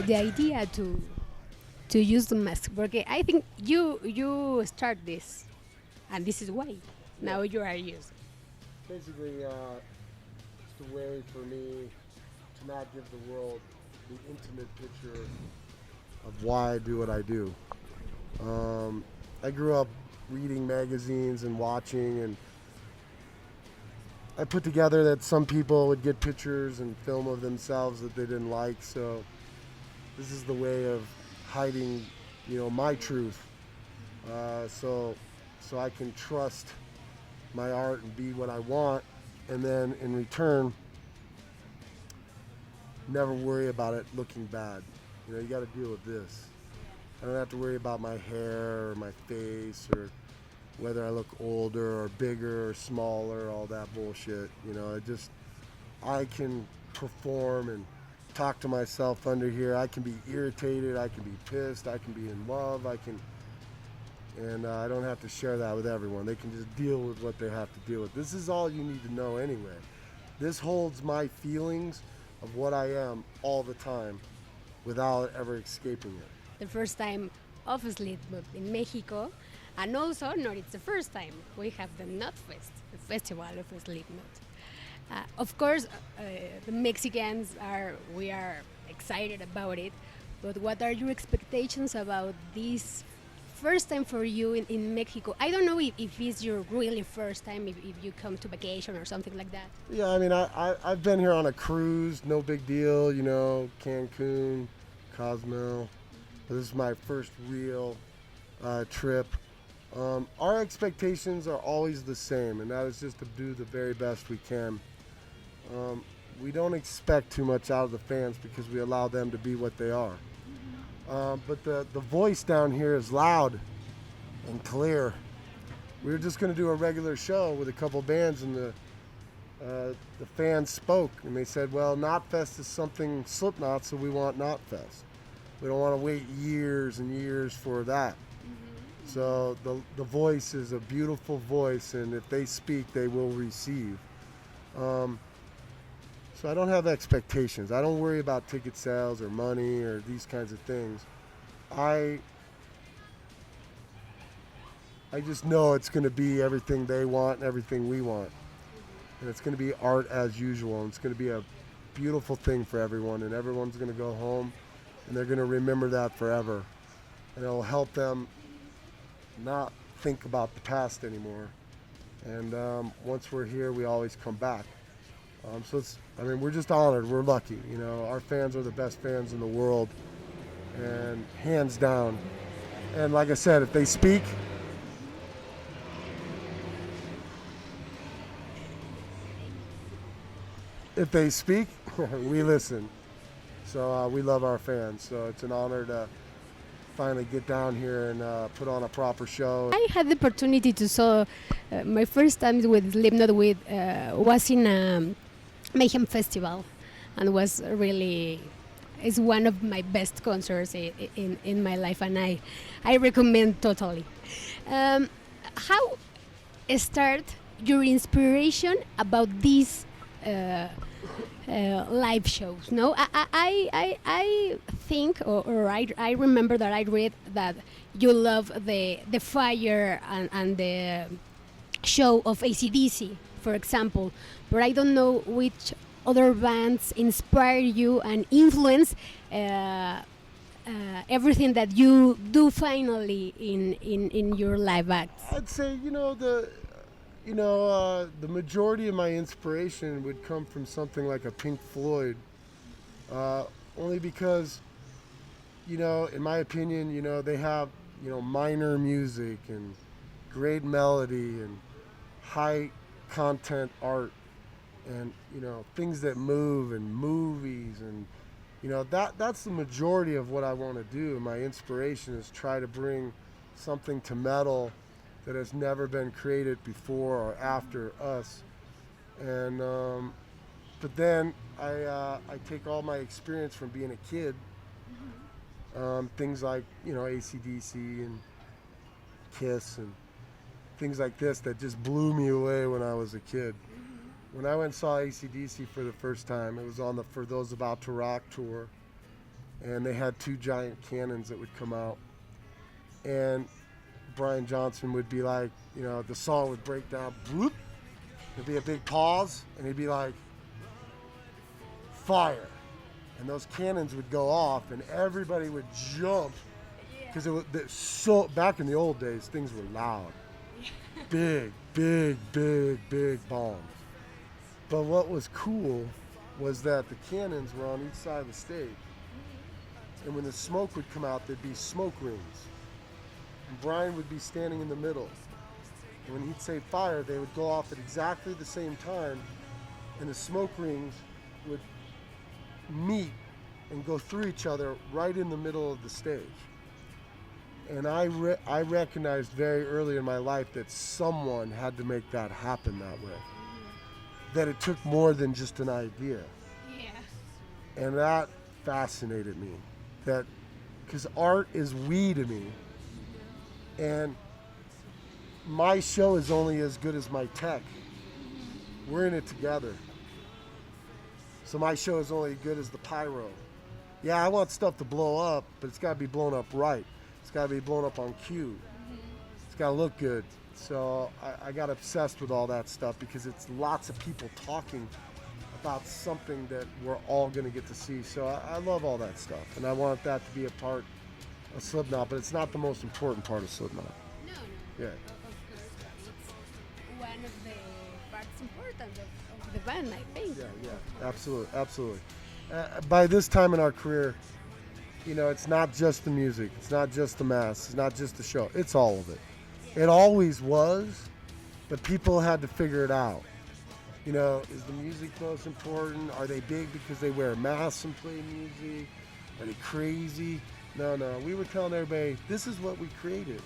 the idea to use the mask? Because I think you start this, and this is why Yeah. now you are using. Basically, it's the way for me to not give the world the intimate picture of why I do what I do. I grew up reading magazines and watching, and I put together that some people would get pictures and film of themselves that they didn't like. So this is the way of hiding, my truth. So I can trust my art and be what I want, and then in return, never worry about it looking bad. You got to deal with this. I don't have to worry about my hair or my face or whether I look older or bigger or smaller, all that bullshit. I can perform and talk to myself under here. I can be irritated, I can be pissed, I can be in love, and I don't have to share that with everyone. They can just deal with what they have to deal with. This is all you need to know anyway. This holds my feelings of what I am all the time without ever escaping it. The first time of Slipknot in Mexico, and also not it's the first time we have the Notfest, the festival of Slipknot. Of course, the Mexicans we are excited about it, but what are your expectations about this first time for you in Mexico? I don't know if it's your really first time, if you come to vacation or something like that. Yeah, I mean, I've been here on a cruise, no big deal, Cancun, Cozumel. This is my first real trip. Our expectations are always the same, and that is just to do the very best we can. We don't expect too much out of the fans because we allow them to be what they are. But the voice down here is loud and clear. We were just going to do a regular show with a couple bands, and the fans spoke, and they said, well, Knotfest is something Slipknot, so we want Knotfest. We don't want to wait years and years for that. So the voice is a beautiful voice, and if they speak, they will receive. So I don't have expectations. I don't worry about ticket sales or money or these kinds of things. I just know it's going to be everything they want and everything we want. And it's going to be art as usual. And it's going to be a beautiful thing for everyone. And everyone's going to go home and they're going to remember that forever. And it'll help them not think about the past anymore. And once we're here, we always come back. We're just honored. We're lucky. Our fans are the best fans in the world, and hands down. And like I said, if they speak, we listen. So we love our fans. So it's an honor to finally get down here and put on a proper show. I had the opportunity to saw my first time with Slipknot was in a Mayhem Festival, and was really is one of my best concerts in my life, and I recommend totally. How start your inspiration about these live shows? No, I think, or I remember that I read that you love the fire and the show of AC/DC, for example, but I don't know which other bands inspire you and influence everything that you do finally in your live acts. I'd say the majority of my inspiration would come from something like a Pink Floyd, only because in my opinion, they have minor music and great melody and high content art, and things that move, and movies, and that's the majority of what I want to do. My inspiration is try to bring something to metal that has never been created before or after us. And but then I take all my experience from being a kid, things like AC/DC and Kiss and things like this that just blew me away when I was a kid. When I went and saw AC/DC for the first time, it was on the For Those About to Rock tour, and they had two giant cannons that would come out. And Brian Johnson would be like, you know, the song would break down, whoop, there'd be a big pause, and he'd be like, fire. And those cannons would go off, and everybody would jump, because it was so, back in the old days, things were loud. Big, big, big, big bombs. But what was cool was that the cannons were on each side of the stage. And when the smoke would come out, there'd be smoke rings. And Brian would be standing in the middle. And when he'd say fire, they would go off at exactly the same time, and the smoke rings would meet and go through each other right in the middle of the stage. And I recognized very early in my life that someone had to make that happen that way. That it took more than just an idea. Yeah. And that fascinated me. That, because art is we to me. And my show is only as good as my tech. We're in it together. So my show is only as good as the pyro. Yeah, I want stuff to blow up, but it's got to be blown up right. It's got to be blown up on cue. It's got to look good. So I got obsessed with all that stuff because it's lots of people talking about something that we're all going to get to see. So I love all that stuff, and I want that to be a part of Slipknot, but it's not the most important part of Slipknot. No. Yeah. Of course, it's one of the parts important of the band, I think. Yeah, absolutely. By this time in our career, you know, it's not just the music, it's not just the mass, it's not just the show, it's all of it. It always was, but people had to figure it out. You know, is the music most important? Are they big because they wear masks and play music? Are they crazy? No, we were telling everybody, this is what we created.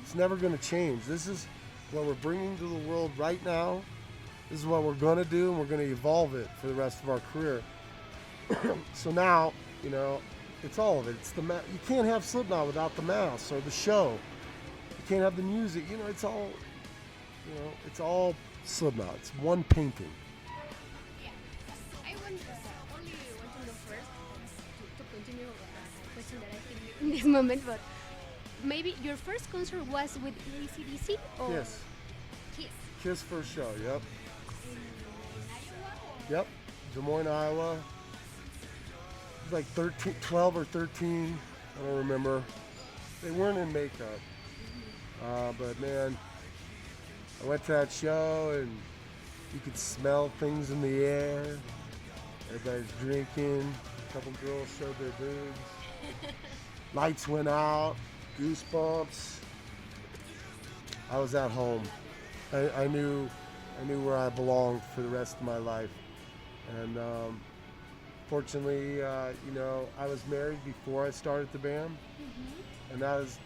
It's never going to change. This is what we're bringing to the world right now. This is what we're going to do, and we're going to evolve it for the rest of our career. So now, you know, it's all of it. It's you can't have Slipknot without the mask or the show. You can't have the music. You know, it's all Slipknot. It's one painting. Yeah. I only want to know first, to continue a question that I think in this moment, but maybe your first concert was with AC/DC or Kiss. Kiss first show, yep. In Iowa? Yep, Des Moines, Iowa. It was like 12 or 13, I don't remember. They weren't in makeup. But man, I went to that show and you could smell things in the air. Everybody's drinking. A couple girls showed their boobs. Lights went out. Goosebumps. I was at home. I knew where I belonged for the rest of my life. And fortunately, you know, I was married before I started the band. And that is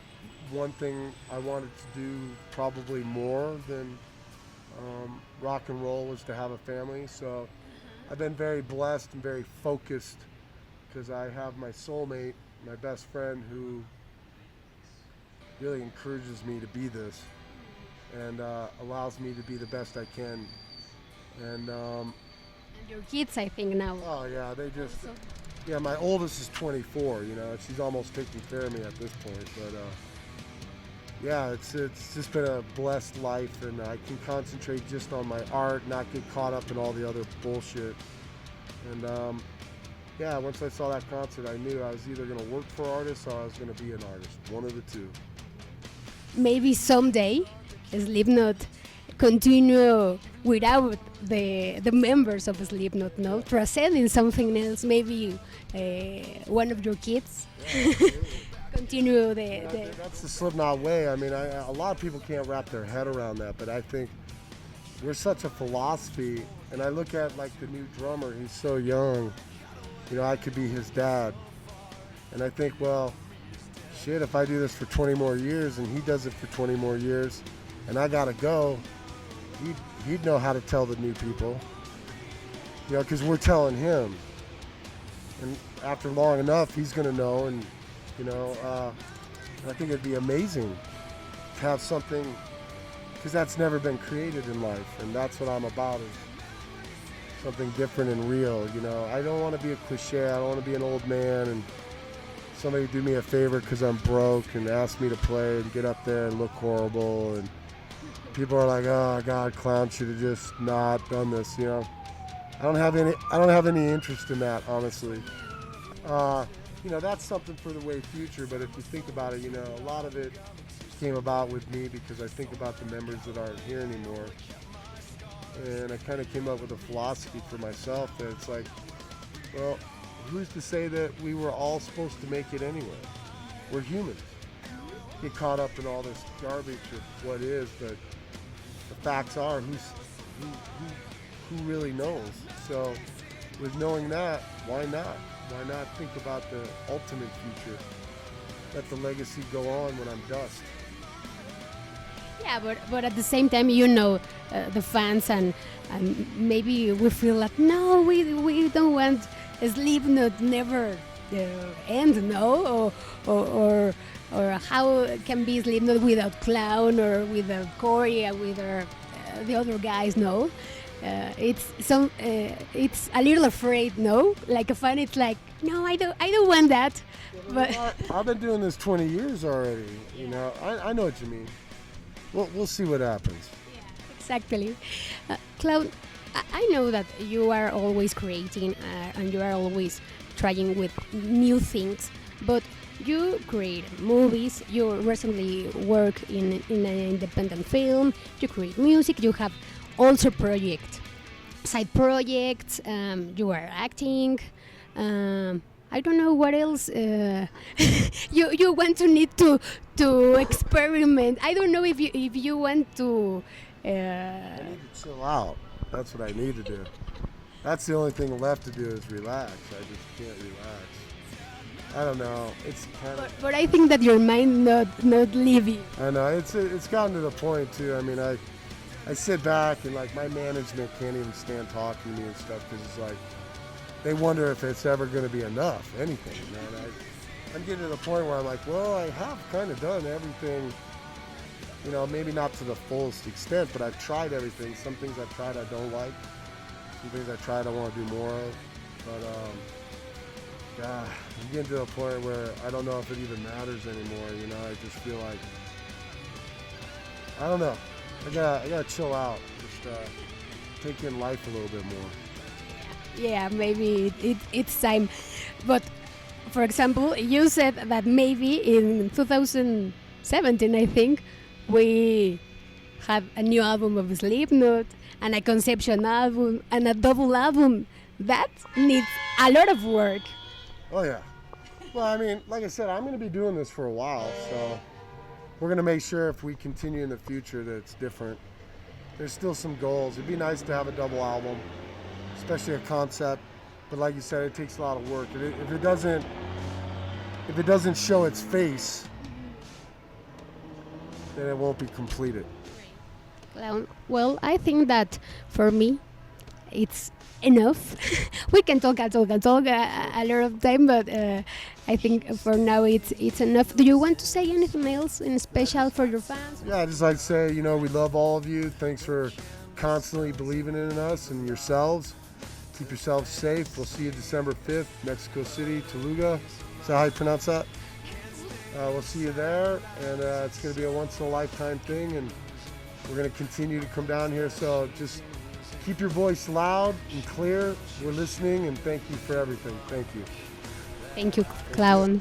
one thing I wanted to do probably more than rock and roll, was to have a family. So I've been very blessed and very focused because I have my soulmate, my best friend, who really encourages me to be this and allows me to be the best I can. And your kids, I think, now. oh yeah, they just, Also. yeah, my oldest is 24, you know, she's almost taking care of me at this point, but yeah, it's just been a blessed life, and I can concentrate just on my art, not get caught up in all the other bullshit. And yeah, once I saw that concert, I knew I was either going to work for artists or I was going to be an artist, one of the two. Maybe someday Slipknot continue without the members of Slipknot, no? Transcending something else, maybe one of your kids. Continue That's the Slipknot way. I mean, a lot of people can't wrap their head around that, but I think we're such a philosophy, and I look at like the new drummer, he's so young, you know, I could be his dad. And I think, well, shit, if I do this for 20 more years and he does it for 20 more years and I gotta go, he'd know how to tell the new people, you know, because we're telling him. And after long enough, he's gonna know, and you know, I think it'd be amazing to have something, because that's never been created in life, and that's what I'm about, is something different and real, you know. I don't want to be a cliche, I don't want to be an old man and somebody do me a favor because I'm broke and ask me to play and get up there and look horrible, and people are like, oh God, Clown should have just not done this, you know. I don't have any interest in that, honestly. That's something for the way future, but if you think about it, a lot of it came about with me because I think about the members that aren't here anymore. And I kind of came up with a philosophy for myself that it's like, well, who's to say that we were all supposed to make it anyway? We're humans. Get caught up in all this garbage of what is, but the facts are who really knows. So with knowing that, why not? Why not think about the ultimate future? Let the legacy go on when I'm dust. Yeah, but at the same time, the fans and maybe we feel like no, we don't want Slipknot never end, no, or how can be Slipknot without Clown or without Corey or without the other guys, no. It's a little afraid, no. Like a fan, it's like no, I don't want that. But I've been doing this 20 years already. I know what you mean. We'll see what happens. Yeah, exactly. Clown, I know that you are always creating and you are always trying with new things, but you create movies, you recently work in an independent film, you create music, you have also side projects, you are acting. I don't know what else you want to need to experiment. I don't know if you want to. I need to chill out. That's what I need to do. That's the only thing left to do is relax. I just can't relax. I don't know. It's kind of. But I think that your mind not leave you. I know it's gotten to the point too. I mean, I sit back and like my management can't even stand talking to me and stuff because it's like. They wonder if it's ever going to be enough, anything, man. I'm getting to the point where I'm like, well, I have kind of done everything, maybe not to the fullest extent, but I've tried everything. Some things I've tried I don't like. Some things I've tried I want to do more of. But, I'm getting to a point where I don't know if it even matters anymore, I just feel like, I don't know. I gotta chill out, just take in life a little bit more. Yeah, maybe it's time. But for example, you said that maybe in 2017, I think, we have a new album of Slipknot and a conception album and a double album. That needs a lot of work. Oh yeah. Well, I mean, like I said, I'm going to be doing this for a while, so we're going to make sure if we continue in the future that it's different. There's still some goals. It'd be nice to have a double album. Especially a concept, but like you said, it takes a lot of work. If it doesn't show its face, then it won't be completed. Well, I think that for me, it's enough. We can talk a lot of time, but I think for now it's enough. Do you want to say anything else in special for your fans? Yeah, I just like to say, we love all of you. Thanks for constantly believing in us and yourselves. Keep yourselves safe. We'll see you December 5th, Mexico City, Toluca. Is that how you pronounce that? We'll see you there, and it's going to be a once-in-a-lifetime thing, and we're going to continue to come down here. So just keep your voice loud and clear. We're listening, and thank you for everything. Thank you. Thank you, Clown.